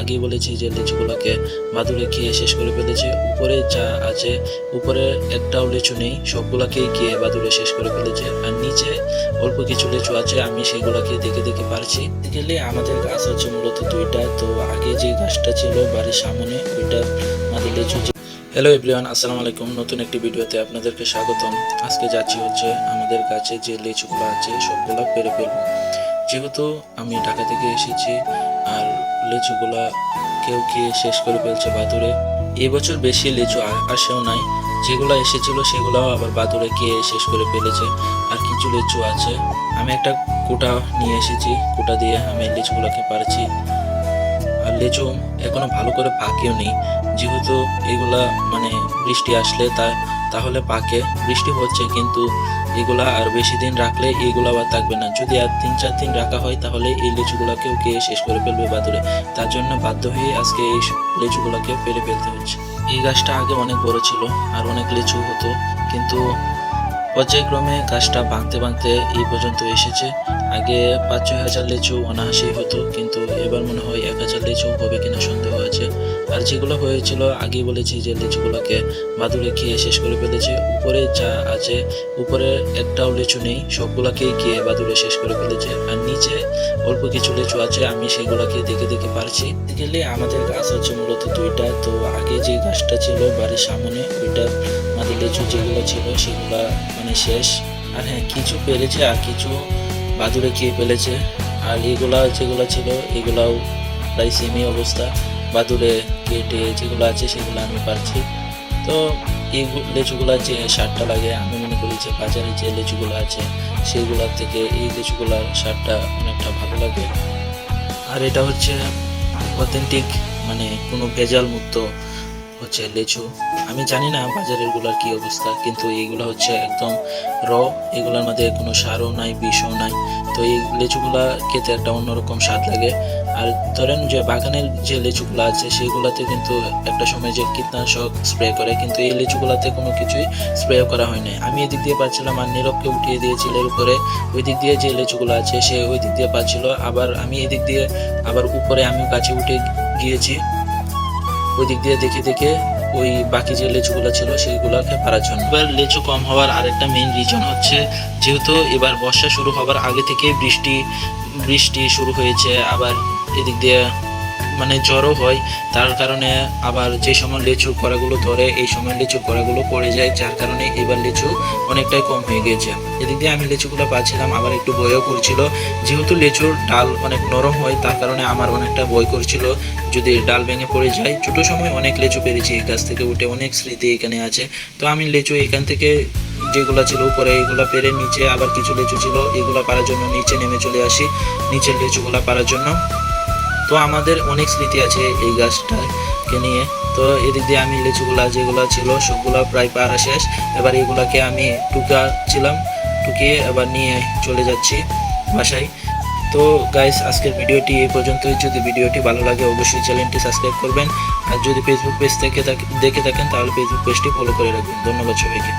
আগে বলেছি যে লিচুগুলোকে বাদুড়ে খেয়ে শেষ করে ফেলেছে। উপরে যা আছে, উপরে একটাও লিচু নেই, সবগুলাকেই খেয়ে বাদুড়ে শেষ করে ফেলেছে। আর নিচে অল্প কিছু লিচু আছে, আমি সেগুলাকে দেখে দেখে পারছি। গেলে আমাদের গাছ হচ্ছে মূলত দুইটা। তো আগে যে গাছটা ছিল বাড়ির সামনে, ওইটা আমাদের লিচু। হ্যালো এভরিওয়ান, আসসালামু আলাইকুম। নতুন একটি ভিডিওতে আপনাদেরকে স্বাগতম। আজকে যাচ্ছি হচ্ছে আমাদের গাছে যে লিচুগুলো আছে সবগুলো পেরে ফেলবো। যেহেতু আমি ঢাকা থেকে এসেছি আর লিচুগুলা কেউ খেয়ে শেষ করে ফেলছে বাদুড়ে। এবছর বেশি লিচু আসেও নাই, যেগুলো এসেছিল সেগুলোও আবার বাদুড়ে খেয়ে শেষ করে ফেলেছে। আর কিছু লিচু আছে, আমি একটা কোটা নিয়ে এসেছি, কোটা দিয়ে আমি লিচুগুলোকে পারছি। আর লিচু এখনো ভালো করে পাকেও নেই, যেহেতু এগুলা বৃষ্টি আসলে তাহলে পাকে। বৃষ্টি হচ্ছে কিন্তু এগুলা আর বেশি দিন রাখলে এগুলা আবার থাকবে না। যদি আর 3-4 দিন রাখা হয় তাহলে এই লিচুগুলাকেও খেয়ে শেষ করে ফেলবে বাদুড়ে। তার জন্য বাধ্য হয়ে আজকে এই লিচুগুলাকে পেরে ফেলতে হচ্ছে। এই গাছটা আগে অনেক বড় ছিল আর অনেক লিচু হতো, কিন্তু পর্যায়ক্রমে গাছটা ভাঙতে ভাঙতে এই পর্যন্ত এসেছে। আগে 5-6 হাজার লিচু অনায়াসেই হতো, কিন্তু এবার মনে হয় 1,000 লিচু হবে কিনা সন্দেহ আছে। আর যেগুলো হয়েছিল আগে বলেছি যে লিচুগুলোকে বাদুড়ে খেয়ে শেষ করে ফেলেছে। উপরে যা আছে, উপরে একটাও লিচু নেই, সবগুলাকেই খেয়ে বাদুড়ে শেষ করে ফেলেছে। আর নিচে অল্প কিছু লিচু আছে, আমি সেগুলোকে দেখে দেখে পারছি। গেলে আমাদের গাছ হচ্ছে মূলত দুইটা। তো আগে যে গাছটা ছিল বাড়ির সামনে, ওইটা আমাদের লিচু যেগুলো ছিল সেগুলো শেষ। আর হ্যাঁ, কিছু পেরেছে আর কিছু বাদুড়ে খেয়ে ফেলেছে। আর এগুলা যেগুলো ছিল এগুলাও প্রায় সেমই অবস্থা, বাদুড়ে কেটে যেগুলো আছে সেগুলো আমি পারছি। তো এই লিচুগুলা যে স্বাদটা লাগে, আমি মনে করি যে বাজারে যে লিচুগুলো আছে সেগুলোর থেকে এই লিচুগুলার স্বাদটা অনেকটা ভালো লাগে। আর এটা হচ্ছে অথেন্টিক, কোনো ভেজাল মুক্ত হচ্ছে লিচু। আমি জানি না বাজারের গুলার কি অবস্থা, কিন্তু এইগুলা হচ্ছে একদম এগুলোর মধ্যে কোনো সারও নাই, বিষও নাই। তো এই লিচুগুলা খেতে একটা অন্যরকম স্বাদ লাগে। আর ধরেন যে বাগানের যে লিচুগুলো আছে সেগুলাতে কিন্তু একটা সময় যে কীটনাশক স্প্রে করে, কিন্তু এই লিচুগুলাতে কোনো কিছুই স্প্রে করা হয় নাই। আমি এদিক দিয়ে পাচ্ছিলাম আর নীরবকে উঠিয়ে দিয়েছিল এর উপরে। ওই দিক দিয়ে যে লিচুগুলো আছে সে ওই দিক দিয়ে পাচ্ছিল, আবার আমি এদিক দিয়ে আবার উপরে আমি গাছে উঠে গিয়েছি ওই দিক দিয়ে দেখে দেখে ওই বাকি যে লিচুগুলো ছিল সেইগুলোকে পারার জন্য। এবার লিচু কম হওয়ার আরেকটা মেইন রিজন হচ্ছে, যেহেতু এবার বর্ষা শুরু হবার আগে থেকে বৃষ্টি শুরু হয়েছে, আবার এদিক দিয়ে জ্বরও হয়। তার কারণে আবার যে সময় লিচুর কড়াগুলো ধরে এই সময় লিচুর কড়াগুলো পড়ে যায়, যার কারণে এবার লিচু অনেকটাই কম হয়ে গিয়েছে। এদিক দিয়ে আমি লিচুগুলো পাচ্ছিলাম, আবার একটু ভয়ও করছিল। যেহেতু লিচুর ডাল অনেক নরম হয়, তার কারণে আমার অনেকটা ভয় করছিল যদি ডাল ভেঙে পড়ে যায়। ছোটো সময় অনেক লিচু পেরেছি এই গাছ থেকে উঠে, অনেক স্মৃতি এখানে আছে। তো আমি লিচু এখান থেকে যেগুলো ছিল উপরে এইগুলো পেরে নিচে আবার কিছু লিচু ছিল এগুলো পারার জন্য নিচে নেমে চলে আসি, নিচের লিচুগুলো পারার জন্য। তো আমাদের অনেক স্মৃতি আছে এই গাছটাকে নিয়ে। তো এদিক দিয়ে আমি লিচুগুলা যেগুলো ছিল সবগুলো প্রায় পারা শেষ। এবার এগুলাকে আমি টুকিয়ে এবার নিয়ে চলে যাচ্ছি বাসায়। তো গাইস, আজকের ভিডিওটি এই পর্যন্তই। যদি ভিডিওটি ভালো লাগে অবশ্যই চ্যানেলটি সাবস্ক্রাইব করবেন। আর যদি ফেসবুক পেজ থেকে দেখে থাকেন তাহলে ফেসবুক পেজটি ফলো করে রাখবেন। ধন্যবাদ সবাইকে।